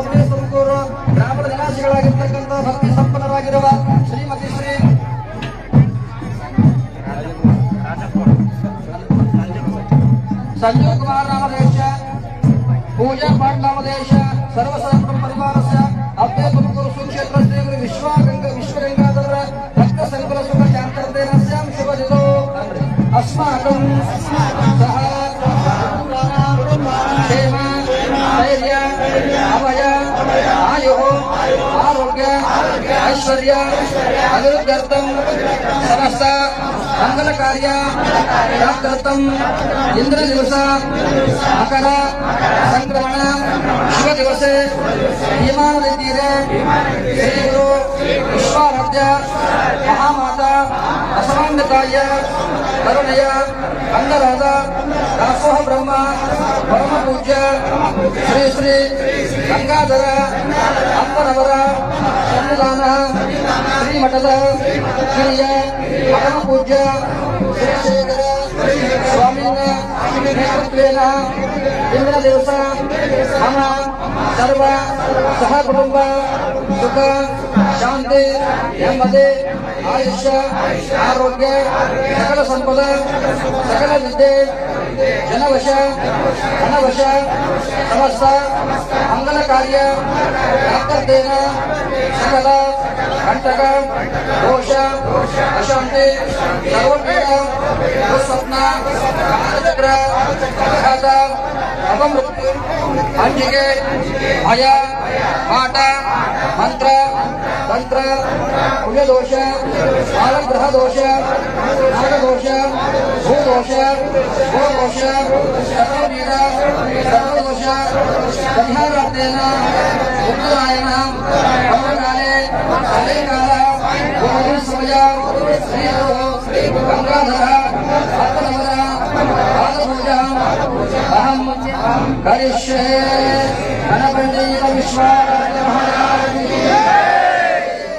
ಒಳ್ಳೆಯ ತುಮಕೂರು ಗ್ರಾಮದ ನಿವಾಸಿಗಳಾಗಿರ್ತಕ್ಕಂಥ ಭಕ್ತಿ ಸಂಪನ್ನರಾಗಿರುವ ಶ್ರೀಮತಿ ಶ್ರೀ संजीव कुमार नामदेश पूजा पाठ नामदेश सर्वसर्व परिवार से अपने तुमकुरु सुक्षेत्र श्री विश्वगंगाधर भक्त संकुल सुख चांतर्देन श्याम शुभजितो अस्माकं सह क्षेम धैर्य अभय आयुः आरोग्य ऐश्वर्य अभिवृद्ध्यर्थं समस्त मंगल कार्य प्राप्त्यर्थं इंद्र दिवस मकर संक्रमण शुभ दिवसे विमान तीरे श्री गुरु विश्वाराध्य महामाता असमान्यताय करुणय अंगराध दासोह ब्रह्म परम पूज्य श्री श्री गंगाधर अम्बरवर सन्निधान श्रीमठದ ಕಿರಿಯ परम पूज्य श्री शेखर स्वामीन ನೇತೃತ್ವೇನ ಇಂದಿನ ದಿವಸ ನಮ್ಮ ಸರ್ವ ಸಹ ಕುಟುಂಬ ಸುಖ ಶಾಂತಿ ನೆಮ್ಮದಿ ಆಯುಷ್ಯ ಆರೋಗ್ಯ ಸಕಲ ಸಂಪದ ಸಕಲ ವಿದ್ಯೆ ಜನವಶ ಧನವಶ ಸಮಸ್ತ ಮಂಗಲ ಕಾರ್ಯ ಪ್ರಾಪ್ತೇನ ಸಕಲ ಕಂಟಕ ದೋಷ ಅಶಾಂತಿ ಸರ್ವಪೀಡ ದುಸ್ವಪ್ನ ಕಾಲಚಕ್ರ ಅಪಘಾತ ಅಪಮೃತ್ಯು ಅಂಜಿಕೆ ಭಯ ಪಾಠ ಮಂತ್ರ ತಂತ್ರ ಪುಣ್ಯದೋಷ ಕಾಲಗ್ರಹ ದೋಷ ನಾಗದೋಷ ಭೂದೋಷ ಗೋದೋಷ ಸರ್ವವೀರ ಸರ್ವದೋಷ ಪರಿಹಾರಾರ್ಥೇನ ಉತ್ತರಾಯಣ ಪರ್ವಕಾಲೆ ಸಾಯಂಕಾಲ ಸಮಯ ಶ್ರೀ ಗಂಗಾಧರ ಅಪ್ಪನವರ ಪಾದಪೂಜಾ ಅಹಂ ಕರಿಷ್ಯೆ ಗಣಪಂಡಿತ ವಿಶ್ವಾರಾಧ್ಯ ಮಹಾರಾಜ ಕಿ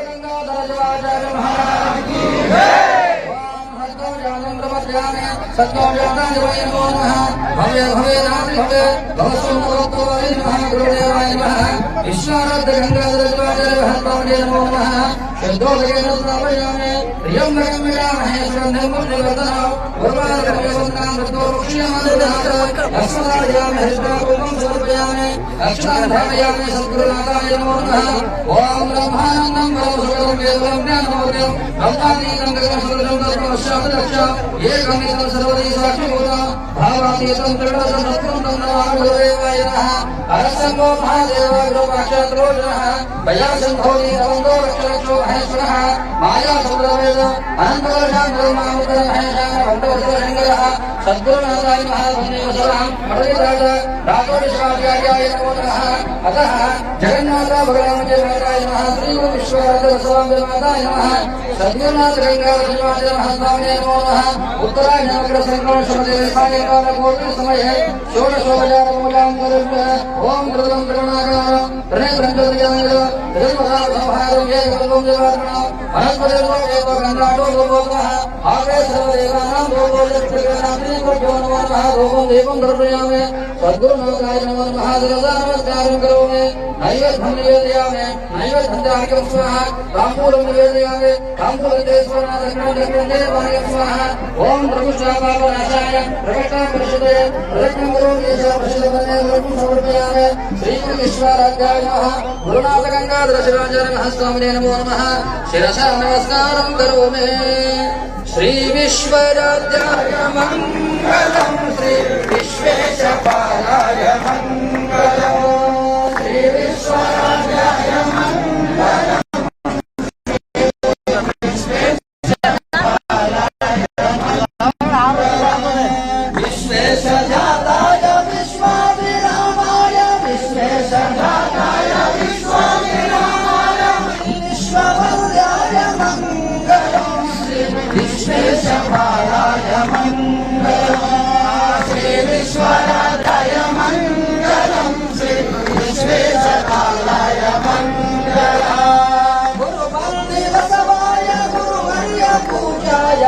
ಗಂಗಾಧರ ಶಿವಾಚಾರ್ಯ ಮಹಾರಾಜ ಕಿ सत्योजाताय नमो नमः भवे भवे नाम भवे भवसुमतो वै नमः गुरुदेवाय नमः विश्वाराध्य गंगाधर शिवाचार्य महत्वाय नमो नमः शुद्धोदकेन स्थापयामि प्रियं भगवन्महे सुगन्धमुद्रवर्धनौ गुरुवारकमेवन्तां वृद्धोक्षीयमानदात अस्मदायामि हरिद्रापूर्वं समर्पयामि अक्षराधारयामि सद्गुरुनाथाय नमो नमः ओम ब्रह्मानन्दं ब्रह्मसुखदं केवलं ज्ञानमोदयं ब्रह्मादीनं गगनसदृशं तत्त्वमस्यादृक्षा एकमिदं सर्वदै साक्षिभूतं भावातीतं दृढसत्त्वं तं नमामि गुरुदेवाय नमः अरसंगो महादेव गुरुपाक्षात्रोजनः भयासंभोधि रवन्दो रक्षरक्षो महेश्वरः मायासुरवेद अनन्तवर्षान्तरमामुदर महेशान भट्टवसरशङ्करः सद्गुरुनाथाय महाधन्येव सदां पठितराज राघवविश्वाचार्याय नमो नमः अतः जगन्नाथ भगवान् नमः श्री विश्वराध्य बसवाम्बे माताय नमः सद्गुरुनाथ गंगाधर शिवाचार्य महास्वामिने नमो नमः उत्तरायण नवग्रह संक्रमण शब्दे सायंकाल कोटि समये षोडशोपचारपूजां करोमि ओम कृतं करुणाकरं प्रणेत्रञ्जलियाय जन्मदासंहारं ये कृतं देवात्मनः अनन्तदेवो गन्धाटो गोपोतः आगे सर्वदेवानां गोपोजत्रिकनाथि गोपो नमो नमः गोपं देवं दर्शयामि सद्गुरुनाथाय नमो नमः नमस्कारं करोमि नैवेद्यं निवेदयामि नैवेद्यं स्वाहा ताम्बूलं निवेदयामि ताम्बूलदेश्वरनाथकृष्णदेवाय स्वाहा ओम प्रभुष्टापापनाशाय प्रकटापरिषदे प्रयत्नं करोमि प्रसिद्धवने गुरुं समर्पयामि श्री विश्वाराध्याय नमः गुरुनाथ गंगाधर शिवाचार्य महास्वामिने नमो नमः शिरसा नमस्कारं करोमि श्री विश्वराध्याय मंगलम श्री विश्वेशपालाय मंगलम श्री विश्वराध्याय मंगलम विश्वेशजाताय विश्वाभिरामाय विश्वेशजाताय विश्वाभिरामाय विश्ववन्द्याय मंगलम श्री विश्वेशपालाय मंगलम श्री विश्वराध्याय मंगलम श्री विश्वेशपालाय मंगलम गुरुवन्दे बसवाय गुरुवर्य पूजाय